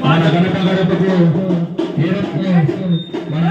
మన గడప గడపకు మన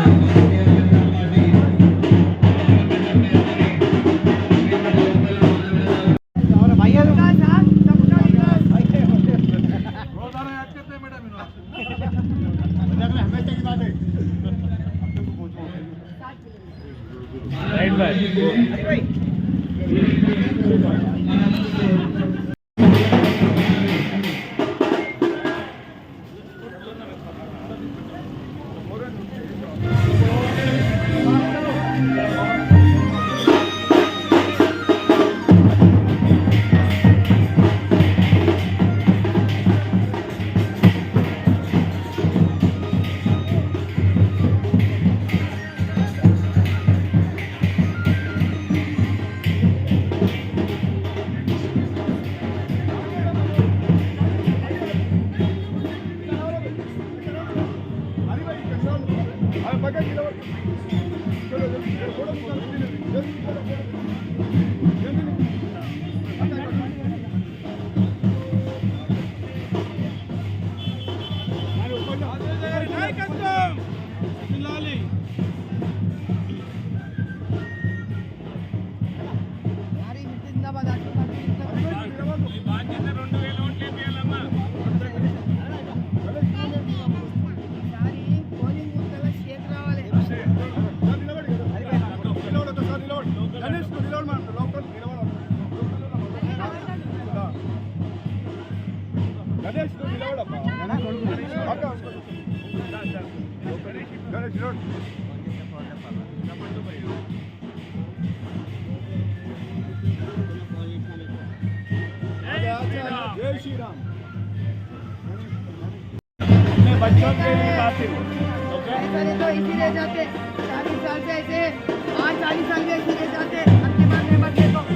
जय श्री राम। बच्चों के लिए काफी ऐसे तो इसीलिए जाते 40 साल से ऐसे 40 साल से इसीलिए जाते अपने बाद में बच्चे को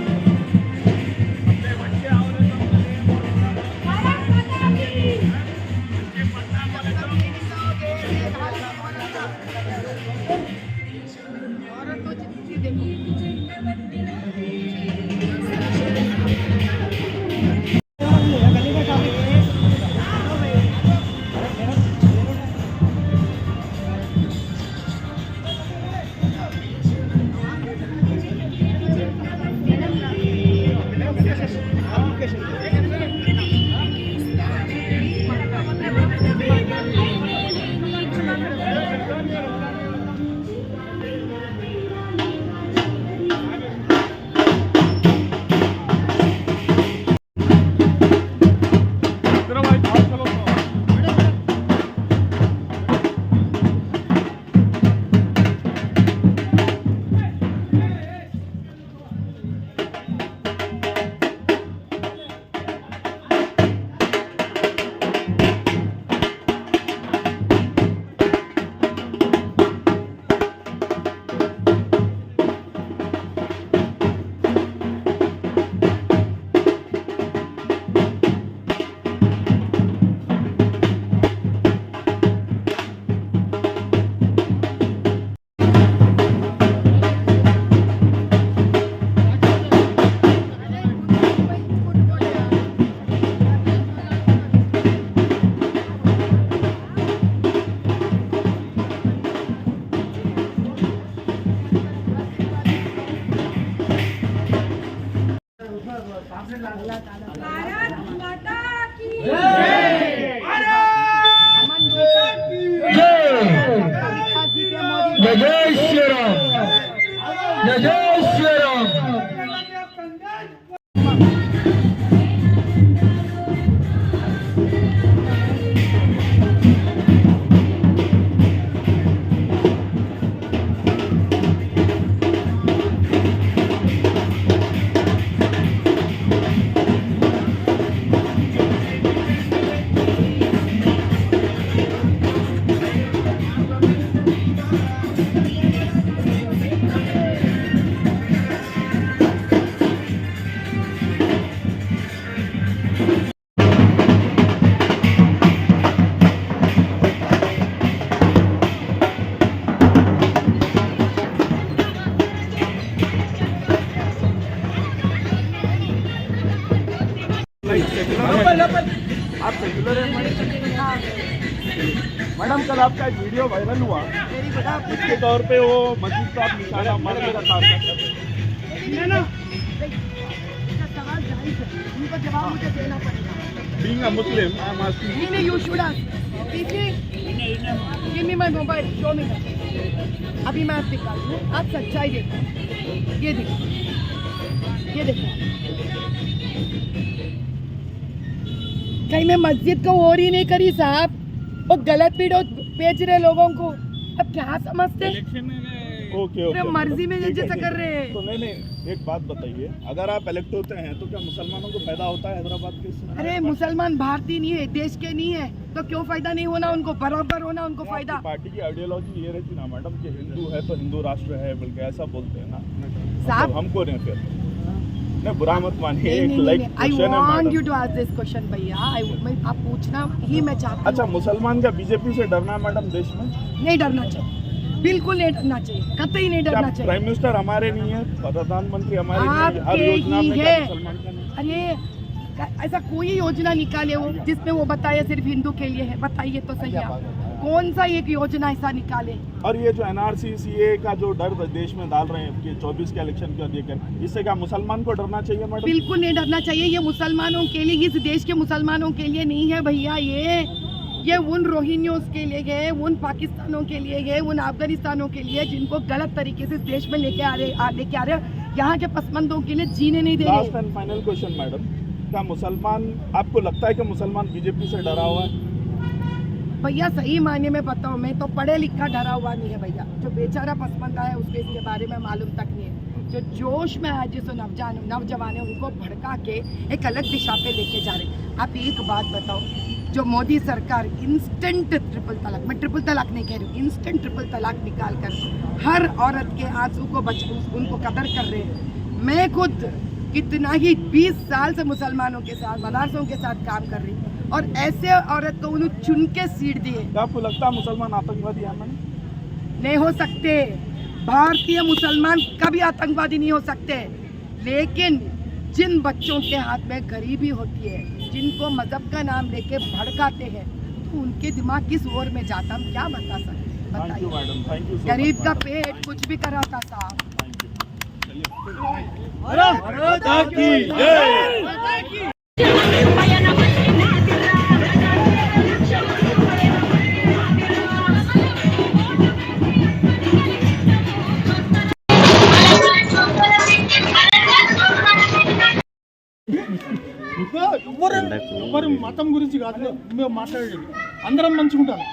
मैडम कल आपका एक वीडियो वायरल हुआ, मेरी बता इसके तौर पे वो मस्जिद का आप निशाना मारने का कार्य कर रहे ना इसका सवाल जायज है, उनको जवाब मुझे देना पड़ेगा। Being a Muslim, I am asking you. You should ask. Give me my mobile. Show me. अभी मैं आपको निकालूं, आप सच्चाई देखो, ये देखो, ये देखो। कहीं मैं मस्जिद को और ही नहीं करी साहब, वो गलत वीडियो बेच रहे लोगों को। अब क्या समझते हैं? ओके पूरे मर्जी में ठीक है, जैसा ठीक कर है। रहे हैं। तो नहीं, एक बात बताइए, अगर आप इलेक्ट होते हैं तो क्या मुसलमानों को फायदा होता है हैदराबाद के इससे? अरे मुसलमान भारतीय नहीं है, देश के नहीं है, तो क्यों फायदा नहीं होना उनको? बराबर होना उनको फायदा। आपकी पार्टी की आइडियोलॉजी ये रहती ना मैडम कि हिंदू है तो हिंदू राष्ट्र है, बल्कि ऐसा बोलते हैं ना साहब मतलब हमको नहीं फिर नहीं बुरा मत मानिए। एक नहीं, like I want you to ask this question भैया। आप पूछना ही मैं चाहती हूँ। अच्छा, मुसलमान क्या बीजेपी से डरना है मैडम देश में? नहीं डरना चाहिए, बिल्कुल नहीं डरना चाहिए, कतई नहीं क्या डरना चाहिए। प्राइम मिनिस्टर हमारे नहीं है, प्रधानमंत्री हमारे नहीं है, हर आपके योजना ही में क्या है। मुसलमान का नहीं? अरे ऐसा कोई योजना निकाले हो जिसमें वो बताए सिर्फ हिंदू के लिए है? बताइए तो सही आप, कौन सा एक योजना ऐसा निकाले? और ये जो NRC CA का जो डर देश में डाल रहे हैं कि 24 के इलेक्शन को लेकर, इससे क्या मुसलमान को डरना चाहिए मैडम? बिल्कुल नहीं डरना चाहिए। ये मुसलमानों के लिए, इस देश के मुसलमानों के लिए नहीं है भैया। ये उन रोहिंग्योस के लिए है, उन पाकिस्तानों के लिए है, उन अफगानिस्तानों के लिए जिनको गलत तरीके से देश में लेके आ रहे यहाँ के पसमंदों के लिए जीने नहीं दे लास्ट रहे। एंड फाइनल क्वेश्चन मैडम, क्या मुसलमान, आपको लगता है कि मुसलमान बीजेपी से डरा हुआ है? भैया सही मायने में बताओ, मैं तो पढ़े लिखा डरा हुआ नहीं है भैया। जो बेचारा पसमंदा है उसके इसके बारे में मालूम तक नहीं है। जो जोश में आज जिसको नौजवान है उनको भड़का के एक अलग दिशा पे लेके जा रहे। आप एक बात बताओ, जो मोदी सरकार इंस्टेंट ट्रिपल तलाक, मैं ट्रिपल तलाक नहीं कह रही हूँ, इंस्टेंट ट्रिपल तलाक निकाल कर हर औरत के आंसू को उनको कदर कर रहे हैं। मैं खुद कितना ही 20 साल से मुसलमानों के साथ, मदरसों के साथ काम कर रही हूँ और ऐसे औरत को उन्होंने चुन के सीट दिए। क्या आपको लगता है मुसलमान आतंकवादी है मैडम? नहीं हो सकते, भारतीय मुसलमान कभी आतंकवादी नहीं हो सकते, लेकिन जिन बच्चों के हाथ में गरीबी होती है, जिनको मजहब का नाम लेके भड़काते हैं, तो उनके दिमाग किस ओर में जाता, हम क्या बता सकते? थैंक यू बताइए। Madam, thank you. गरीब का पेट कुछ भी कराता साहब। ఎవరు మతం గురించి కాదు మేము మాట్లాడేది, అందరం మంచిగా ఉండాలి,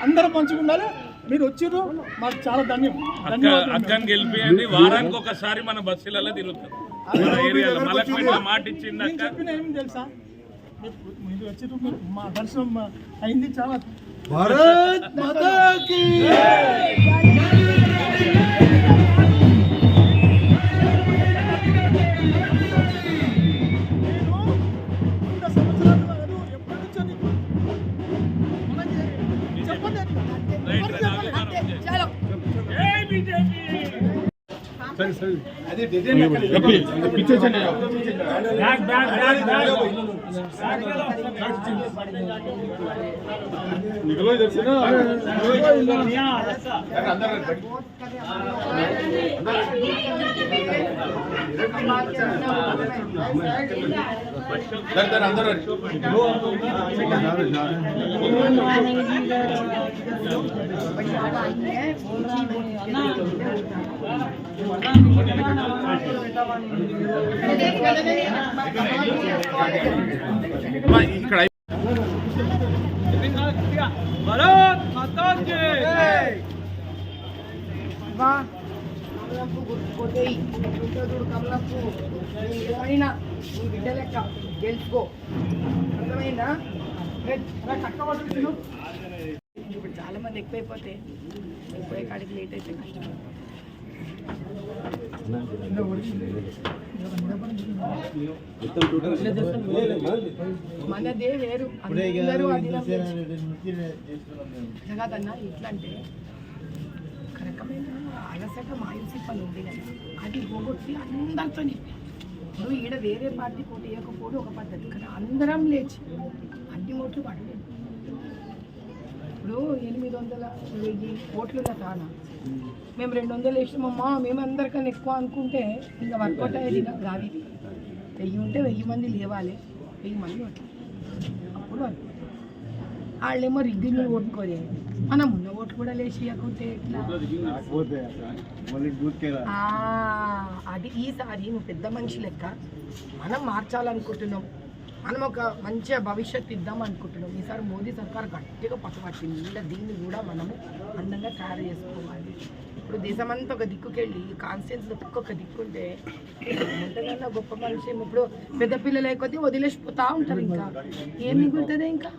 అందరం మంచిగా ఉండాలి. మీరు వచ్చిర్రు, మాకు చాలా ధన్యవాదాలు. అక్కని గెలిపియండి, వారానికి ఒకసారి మన బస్సులలో తిరుగుతాం మన ఏరియాలో. మలక్పేట మాట ఇచ్చింది నేను చెప్పిన ఏం తెలుసా, మీరు వచ్చిర్రు, మా దర్శనం అయింది. చాలా భారత్ మాతా కీ पीछे चले जाओ। निकलो इधर से ना। अंदर భారత్ మాతా కీ వాహ్ కొట్టేయి చూడు కమలపు ఏమైనా నీ బిడ్డ లెక్క గెలుచుకో, అర్థమైందా? ఇప్పుడు చాలా మంది ఎక్కువైపోతే పోయే కాడికి లేట్ అయితే కష్టం. మనదే వేరు, అందరూ జగదన్న ఇట్లా అంటే ఒక రకమైన అలసట మాయూసి పని ఉంది కదా, అది పోగొట్టి అందరితో ఇప్పుడు ఈడ వేరే పార్టీ పోటీ వేయకపోవడం ఒక పద్ధతి కదా. అందరం లేచి ఇన్ని ఓట్లు పడలేదు. ఇప్పుడు 800 ఓట్లు ఉన్న తానా మేము 200 వేసినామమ్మా, మేము అందరికన్నా ఎక్కువ అనుకుంటే ఇంకా వర్కౌట్ అయ్యేది రావి. 1000 ఉంటే 1000 మంది లేవాలి, 1000 మంది ఓట్లు అప్పుడు వర్కౌట్. వాళ్ళేమో రిగ్గింగ్ ఓట్టుకోలే, మనం ఉన్న ఓట్లు కూడా లేచి ఇవ్వకుంటే ఎట్లా? అది ఈసారి నువ్వు పెద్ద మనిషి లెక్క మనం మార్చాలనుకుంటున్నాం, మనం ఒక మంచి భవిష్యత్తు ఇద్దాం అనుకుంటున్నాం. ఈసారి మోదీ సర్కార్ గట్టిగా పట్టుబట్టింది, ఇంకా దీన్ని కూడా మనము అందంగా తయారు చేసుకోవాలి. ఇప్పుడు దేశమంతా ఒక దిక్కుకెళ్ళి కాన్స్టిట్యూన్సీలో ఒక్కొక్క దిక్కుంటే ఎంతకన్నా గొప్ప మనిషి. ఇప్పుడు పెద్ద పిల్లలు అయిపోతే వదిలేసిపోతా ఉంటారు, ఇంకా ఏం మిగులుతుంది? ఇంకా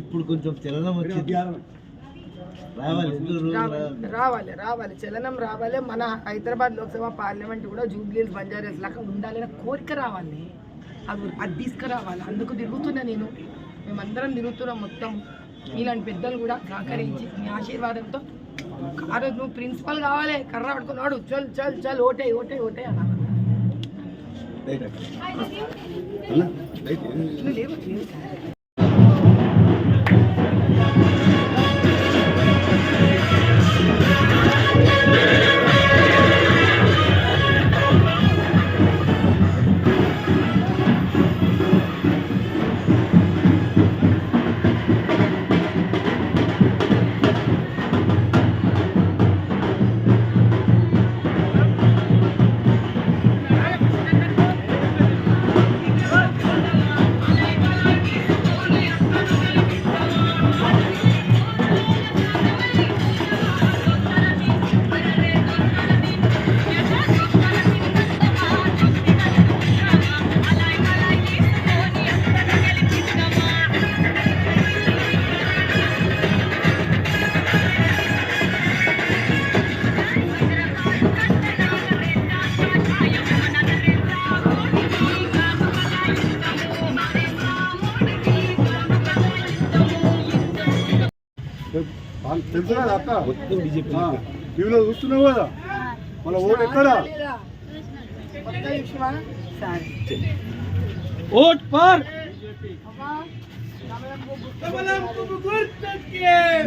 ఇప్పుడు కొంచెం చలనం వచ్చింది, రావాలి రావాలి చలనం రావాలి. మన హైదరాబాద్ లోక్సభ పార్లమెంట్ కూడా జూబ్లీహిల్స్ బంజారాస్ లాగా ఉండాలనే కోరిక రావాలి, అది తీసుకురావాలి. అందుకు తిరుగుతున్నా నేను, మేమందరం తిరుగుతున్నాం మొత్తం. ఇలాంటి పెద్దలు కూడా సహకరించి మీ ఆశీర్వాదంతో ఆ రోజు నువ్వు ప్రిన్సిపల్ కావాలి, కర్ర పడుకున్నాడు, చల్ చల్ చల్ ఓటే ఓటే ఓటే అన్నా. లేవు తెలుసు కదా అక్క, టీవీలో చూస్తున్నావు కదా, మన ఓటు ఎక్కడ? ఓట్ ఫర్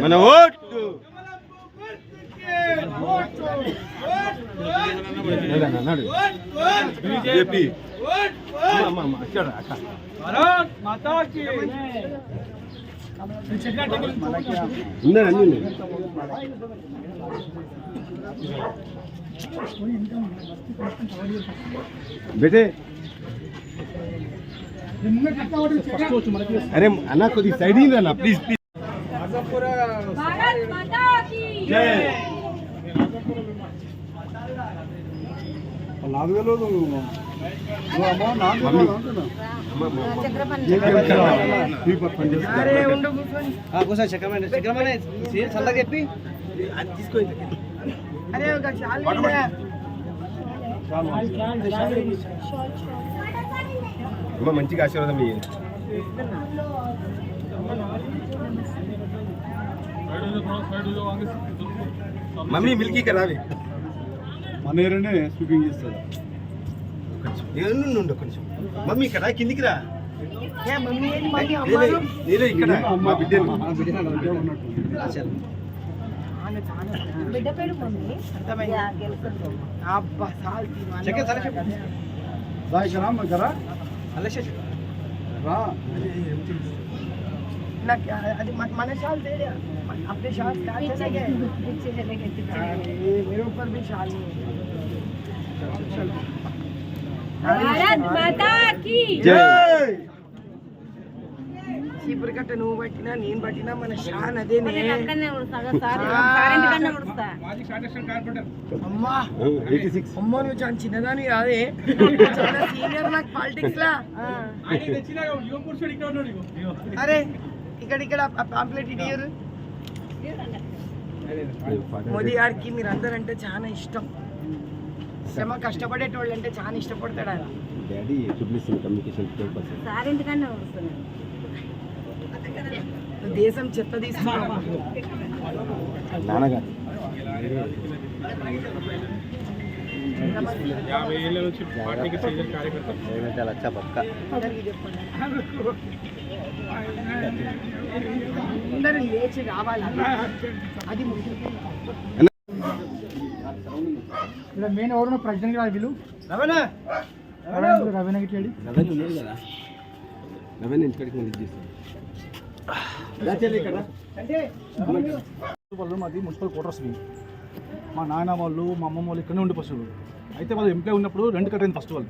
మన ఓటు బీజేపీ. భారత్ మాతా కీ बेटे अरे अन्ना खुद साइड ही ना प्लीज प्लीज। भारत माता की जय। అరే ఒక చాలు మంచిగా ఆశీర్వాదం ఇయ్యండి. మమ్మీ మిల్కీ కరావి మన ఏరియానే స్పీకింగ్ చేస్తారు. కొంచెం మమ్మీ ఇక్కడ కిందికి రా. నేనే ఇక్కడ మా బిడ్డను బిడ్డ పేరు మమ్మీ అబ్బా సాల్ అది మన शाल दे दिया, अपने शाल मेरे ऊपर भी शाल नहीं है. भारत माता की జై. చీపురు కట్ట నువ్వు పట్టినా నేను పట్టినా మన షాన్ అదేనే. అమ్మా 86 అమ్మ నువ్వు చాలా చిన్నదాని కాదే, చాలా సీనియర్ నాకు పాలిటిక్స్ లా. అరే ఇక్కడ పాంప్లెట్ ఇడియరు. మోదీ గారికి మీరందరూ అంటే చాలా ఇష్టం, శ్రమ కష్టపడేటోళ్ళు అంటే చాలా ఇష్టపడతాడు ఆయన. Daddy publicity communication person. సారింటికన్నా వస్తున్నాను. దేశం చెత్త తీసుకున్నాం. నాన్నగారు 50,000 నుంచి పార్టీకి సీనియర్ కార్యకర్తలు అందరికీ చెప్పండి. అందరూ లేచి రావాలి, అది ముఖ్యం. ఇక్కడ మెయిన్ ఎవరు ప్రెసిడెంట్ గారు వీళ్ళు రవీణ గిట్లేడి వాళ్ళు మాది మున్సిపల్ క్వార్టర్స్. మా నాన్న వాళ్ళు మా అమ్మమ్మ వాళ్ళు ఇక్కడనే ఉండి పశువులు. అయితే వాళ్ళు ఎంప్లాయ్ ఉన్నప్పుడు రెంట్ కట్టేది ఫస్ట్ వాళ్ళు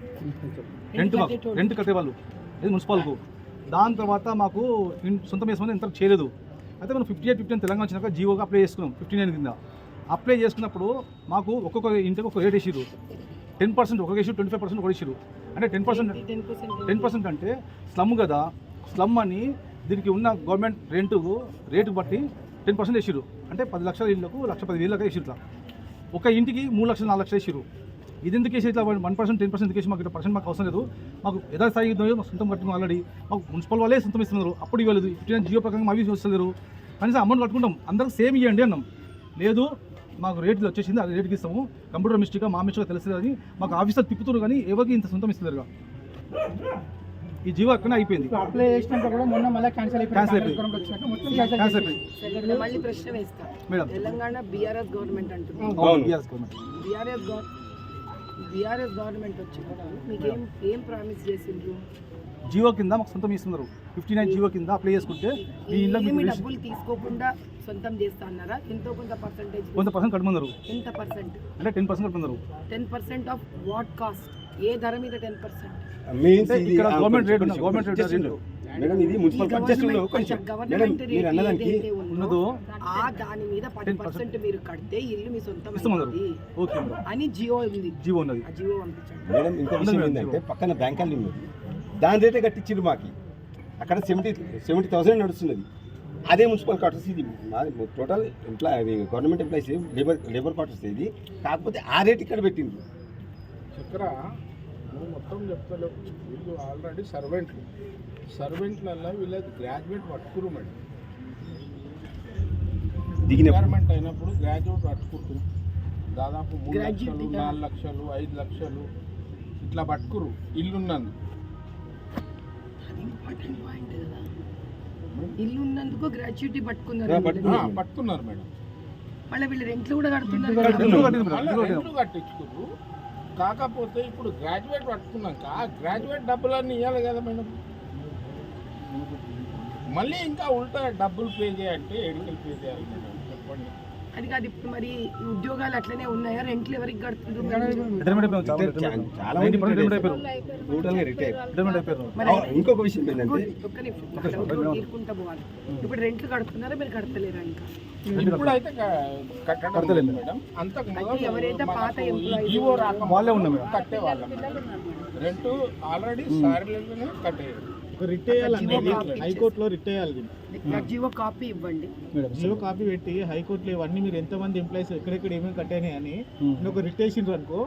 రెంట్ కట్టేవాళ్ళు ఇది మున్సిపల్కు. దాని తర్వాత మాకు సొంతం వేసుకుని ఎంత చేయలేదు. అయితే మనం 58-59 తెలంగాణ వచ్చినాక జీవోగా అప్లై చేసుకున్నాం. 59 కింద అప్లై చేసుకున్నప్పుడు మాకు ఒక్కొక్క ఇంటికి ఒక రేట్ ఇచ్చిరు. 10% ఒక ఇష్యూ, 25% ఒక ఇష్యూ. అంటే 10% అంటే స్లమ్ కదా, స్లమ్ అని దీనికి ఉన్న గవర్నమెంట్ రేటు బట్టి 10% వేసిరు. అంటే 10 లక్షల ఇళ్ళకు 1,10,000 వేసిరు. ఇట్లా ఒక ఇంటికి 3 లక్షలు 4 లక్షలు వేసిరు. ఇది ఎందుకు వేసి ఇట్లా 1%, 10% ఎందుకు వేసి మాకు ఇట్లా పర్సెంట్ మాకు అవసరం లేదు. మాకు యథాస్థాయి మాకు సొంతం కట్టుకున్నాం. ఆల్రెడీ మాకు మున్సిపల్ వాళ్ళే సొంతం ఇస్తున్నారు. అప్పుడు ఇవ్వలేదు. 59 జియో ప్రకారం మావి వస్తలేరు. కనీసం అమౌంట్ కట్టుకుంటాం, అందరికి సేమ్ ఇవ్వండి అన్నాం. లేదు మాకు రేట్లు వచ్చేసింది, అది రేటుకి ఇస్తాము, కంప్యూటర్ మిస్టేక్గా మా మిస్టేక్గా తెలుస్తుంది అని మాకు ఆఫీసర్ తిప్పుతున్నారు. కానీ ఎవరికి ఇంత సొంతం ఇస్తలేరుగా. ఈ జీవో అక్కడనే అయిపోయింది. అప్లై చేసినాక కూడా మొన్న మళ్ళీ క్యాన్సిల్ అయిపోయింది. మళ్ళీ ప్రశ్న వేస్తా. మేడం, తెలంగాణ బీఆర్ఎస్ గవర్నమెంట్ అంటుంది. బీఆర్ఎస్ గవర్నమెంట్ వచ్చినప్పుడు మీకు ఏం ప్రామిస్ చేసిండ్రు? జీవో కింద మాకు సొంతం ఇస్తున్నారు. 59 జీవో కింద అప్లై చేసుకుంటే మీ ఇళ్ళ డబ్బులు తీసుకోకుండా సొంతం చేస్తా అన్నారా? ఎంతో కొంత పర్సెంటేజ్, కొంత పర్సెంట్ కట్టుకున్నారు. ఎంత పర్సెంట్ అంటే 10% కట్టుకున్నారు. 10% ఆఫ్ వాట్ కాస్ట్? ఏ ధర మీద 10%? ఇక్కడ గవర్నమెంట్ రేట్ మేడం, ఇది మున్సిపల్ పర్చేస్లో కొంచెం గవర్నమెంట్ రేట్ ఉన్నదో ఆ దాని మీద 10% మీరు కడితే ఇల్లు మీ సొంతం ఇస్తామన్నారు. ఓకే అని జియో ఉంది. జీవో ఉన్నది. ఆ జియో పంపించండి. మేడం. ఇంకో విషయం ఏంటంటే పక్కన బ్యాంక్ అల్లి ఉన్నది, దాని రేటే కట్టించారు మాకు. అక్కడ 70,000 నడుస్తున్నది. అదే మున్సిపల్ క్వార్టర్స్. ఇది total government employees labour quarters. ఇది కాకపోతే ఆ రేట్ ఇక్కడ పెట్టింది. చక్ర నువ్వు మొత్తం చెప్తలేవు. వీళ్ళు ఆల్రెడీ సర్వెంట్లలో వీళ్ళకి గ్రాడ్యుయేట్ పట్టుకురు మేడం. రిటైర్మెంట్ అయినప్పుడు గ్రాడ్యుయేట్ పట్టుకుంటారు. దాదాపు 3 లక్షలు, 4 లక్షలు, 5 లక్షలు ఇట్లా పట్టుకురు ఇల్లున్నందుకు. ఇల్లు ఉన్నందుకు గ్రాట్యుటీ పట్టుకున్నారు మేడం. మళ్ళీ వీళ్ళు రెంట్లు కూడా కడుతున్నారు. రెంట్లు కట్టించుకున్నారు. కాకపోతే ఇప్పుడు గ్రాడ్యుయేట్ పట్టుకున్నాక గ్రాడ్యుయేట్ డబ్బులన్నీ ఇవ్వాలి కదా మేడం. మళ్ళీ ఇంకా ఉల్టా డబ్బులు పే చేయాలంటే ఎడికలు పే చేయాలి మేడం, చెప్పండి. అది కాదు. ఇప్పుడు మరి ఈ ఉద్యోగాలు అట్లనే ఉన్నాయా? రెంట్లు ఎవరికి కడుతున్నారు? ఇంకొక విషయం ఏంటంటే తీరుకుంటా పోవాలి. ఇప్పుడు రెంట్లు కడుతున్నారా? మీరు కడతలేరా? ఇంకా ఇప్పుడైతే కట్టడం మేడం. అంతకు ఎవరైతే పాత జీవో రాకముందే కట్టేవాళ్ళం. రెంట్ ఆల్రెడీ సాలరీలోనే కట్టేయాలి. హైకోర్టులో రిట్ అయ్యాలి. జీవో కాపీ ఇవ్వండి. జీవో కాపీ పెట్టి హైకోర్టులో ఇవన్నీ మీరు ఎంతమంది ఎంప్లాయీస్ ఎక్కడెక్కడ ఏమేమి కట్టాయి అని ఒక రిట్ వేసిండ్రు అనుకో,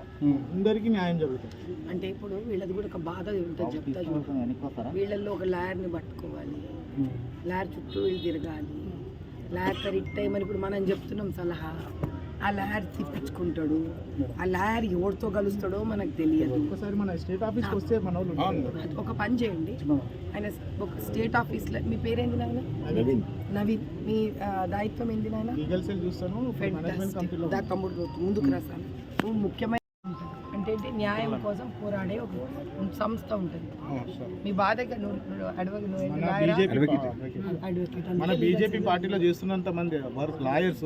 అందరికీ న్యాయం జరుగుతుంది. అంటే ఇప్పుడు వీళ్ళది కూడా ఒక బాధ ఉంటుంది, చెప్తా. వీళ్ళల్లో ఒక లాయర్ని పట్టుకోవాలి, లాయర్ చుట్టూ వీళ్ళు తిరగాలి, లాయర్ రిట్ అయ్యమని ఇప్పుడు మనం చెప్తున్నాం సలహా. ఆ లాయర్ తిప్పించుకుంటాడు. ఆ లాయర్ ఎవరితో కలుస్తాడో మనకు తెలియదు. ఒకసారి మన స్టేట్ ఆఫీస్కి వస్తే మన ఒక పని చేయండి. ఆయన ఒక స్టేట్ ఆఫీస్లో, మీ పేరేంది నాయన? నవీన్. మీ దాయిత్వం ఏంది నాయన? లీగల్ సెల్ చూస్తాను. ముందుకు రాసాను. ముఖ్యమైన అంటే న్యాయం కోసం పోరాడే ఒక సంస్థ ఉంటుంది. మీ బాధగా మన బీజేపీ పార్టీలో చేస్తున్నంత మంది లాయర్స్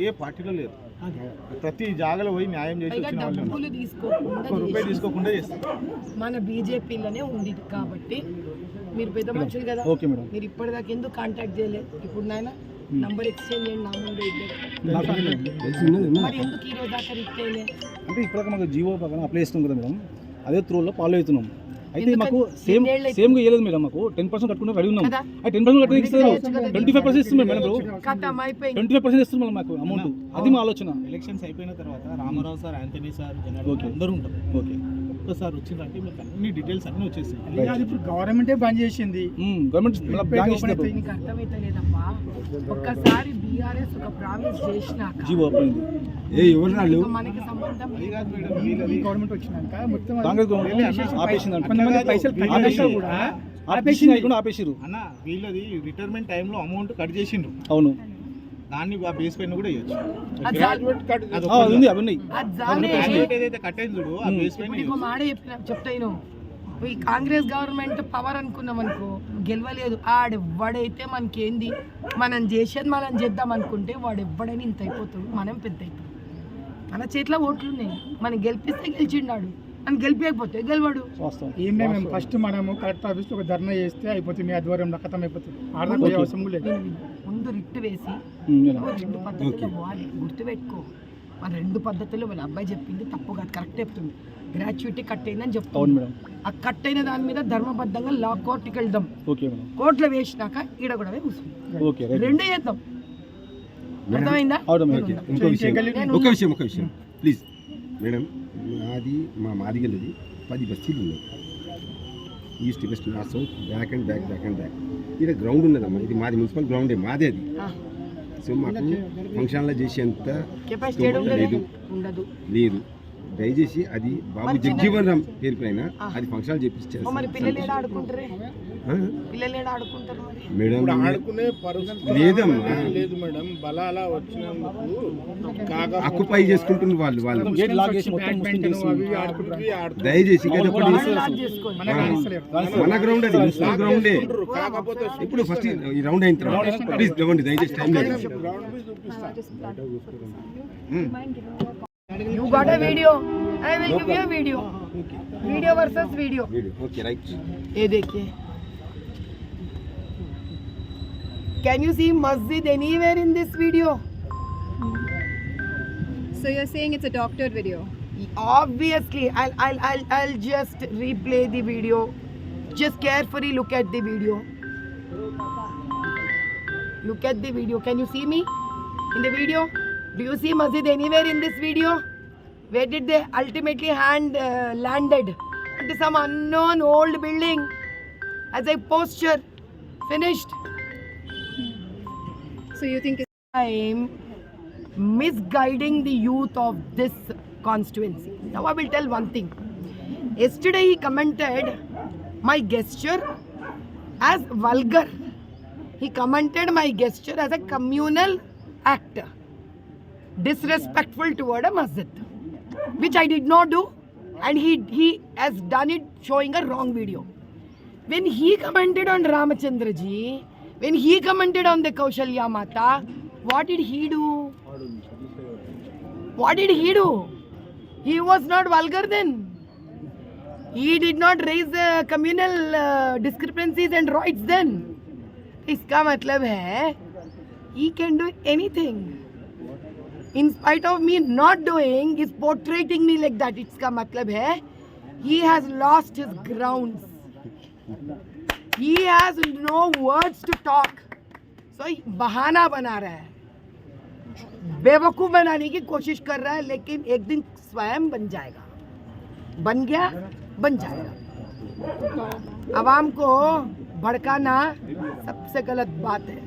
ఏ పార్టీలో లేరు. ప్రతి జాగాలో పోయి న్యాయం చేసి డబ్బులు రూపాయి తీసుకోకుండా చేస్తారు. మన బీజేపీలోనే ఉంది కాబట్టి మీరు పెద్ద మనుషులు కదా. Okay madam. మీరు ఇప్పటిదాకా ఎందుకు కాంటాక్ట్ చేయలేదు? ఇప్పుడు నాయన నంబర్ ఎక్స్చేంజ్ చేయండి. నా ముందు మరి ఎందుకు ఈ రోజు దాకా రిట్ చేయలేదు? అంటే ఇప్పుడు మాకు జీవో ప్రకారం అప్లై చేస్తున్నాం కదా మేడం, అదే త్రూలో ఫాలో అవుతున్నాం. అయితే మాకు సేమ్ ఇవ్వలేదు మేడం. మాకు 10% కట్టుకుంటే రెడీ ఉన్నాం. 10% కట్టుకుని ఇస్తారు. 25% ఇస్తున్నాం మేడం. 25% ఇస్తున్నాం మాకు అమౌంట్. అది మా ఆలోచన. ఎలక్షన్స్ అయిపోయిన తర్వాత రామారావు సార్, యాంటనీ సార్, అందరూ ఉంటాం. ఓకే. ఒక్కసారి వచ్చిందంటే మీకు అన్ని డీటెయిల్స్ అన్నీ వచ్చేసాయి. అది ఇప్పుడు గవర్నమెంటే బంద్ చేసింది. గవర్నమెంట్ బ్యాన్ చేసినప్పుడు నీకు అర్థమైతే లేదమ్మా, ఒక్కసారి బీఆర్ఎస్ ఒక ప్రామిస్ చేసినాక జీవో అయిపోయింది. ఎవరు వాళ్ళు ఇక మనకి సంబంధం లేదు. ఈ గవర్నమెంట్ వచ్చినాక మొత్తం కాంగ్రెస్ గవర్నమెంట్ ఆపేసింది. కొంతమంది పైసలు కట్ చేసినా కూడా ఆపేసిరు. అన్న వీళ్ళది రిటైర్మెంట్ టైంలో అమౌంట్ కట్ చేసిండ్రు, అవును, దాన్ని ఆ బేస్ పైన కూడా ఇవ్వచ్చు. అది గ్రాడ్యుయేట్ కట్ అది ఉంది, అవన్నీ అది జానే. గ్రాడ్యుయేట్ ఏదైతే కట్ అయింది చూడు ఆ బేస్ పైన ఇప్పుడు ఇంకో మాట చెప్తాను, ఈ కాంగ్రెస్ గవర్నమెంట్ పవర్ అనుకున్నాం అనుకో, గెలవలేదు. ఆడెవ్వడైతే మనకేంది, మనం చేసేది మనం చేద్దాం అనుకుంటే వాడు ఎవ్వడైనా ఇంత అయిపోతాడు, మనం పెద్ద అయిపోతాం. మన చేతిలో ఓట్లు ఉన్నాయి, మనం గెలిపిస్తే గెలిచిండాడు, మనం గెలిపేయకపోతే గెలవాడు. ఏం లేదు, మేము ఫస్ట్ మనము కలెక్టర్ ఆఫీస్లో ఒక ధర్నా చేస్తే అయిపోతుంది, మీ ఆధ్వర్యంలో ఖతం అయిపోతుంది. ఆర్థిక అవసరం లేదు. ముందు రిట్టు వేసి రెండు పద్ధతుల్లో పోవాలి, గుర్తుపెట్టుకో. మన రెండు పద్ధతుల్లో వాళ్ళ అబ్బాయి చెప్పింది తప్పు కాదు, కరెక్ట్ చెప్తుంది. గ్రాట్యుటీ కట్ అయిందని చెప్తాను, ఆ కట్ అయిన దాని మీద ధర్మబద్ధంగా లా కోర్టుకి వెళ్దాం. కోర్టులో వేసినాక ఈడ కూడా కూర్చుంది, రెండే చేద్దాం. అర్థమైందా? ఒక విషయం ప్లీజ్ మేడం, మాది గెలది 10 బస్తీలు ఉన్నాయి, east west north south, back and back. ఇక్కడ గ్రౌండ్ ఉన్నదమ్మా, ఇది మాది మున్సిపల్ గ్రౌండే, మాదే అది. సో మాకు ఫంక్షన్లో చేసేంత లేదు. దయచేసి అది బాబు జగ్జీవన్ రామ్ పేరు పైన అది ఫంక్షన్లు చేపించారు మేడం. ఆడుకునే పరిస్థితి లేదమ్మా, లేదు మేడం. బలాలా వచ్చినందుకు ఆక్యుపై చేసుకుంటున్న వాళ్ళు గేట్ లాక్ చేసి మొత్తం దయచేసి మన గ్రౌండ్ అది మున్సిపల్ గ్రౌండే. కాకపోతే ఇప్పుడు ఫస్ట్ ఈ రౌండ్ అయిన తర్వాత ప్లీజ్ ఇవ్వండి దయచేసి, టైం లేదు. You got a video? I will give you a video. Video versus video. Okay, right. ये देखिए. Can you see masjid anywhere in this video? So you're saying it's a doctored video? Obviously, I'll just replay the video. Just carefully look at the video. Look at the video. Can you see me in the video? Do you see masjid anywhere in this video? Where did they ultimately landed? Into some unknown old building as a posture. Finished. So you think I'm misguiding the youth of this constituency. Now I will tell one thing. Yesterday he commented my gesture as vulgar. He commented my gesture as a communal act, disrespectful toward a masjid, which I did not do, and he has done it showing a wrong video. When he commented on Ramachandra ji, when he commented on the Kaushalya Mata, what did he do? What did he do? He was not vulgar then. He did not raise the communal discrepancies and rights then. इसका मतलब है he can do anything. In spite of me not doing, is portraying me like that. इसका मतलब है he has lost his grounds. He has no words to talk. So बहाना बना रहा है, बेवकूफ बनाने की कोशिश कर रहा है, लेकिन एक दिन स्वयं बन जाएगा. बन गया, बन जाएगा. आवाम को भड़काना सबसे गलत बात है.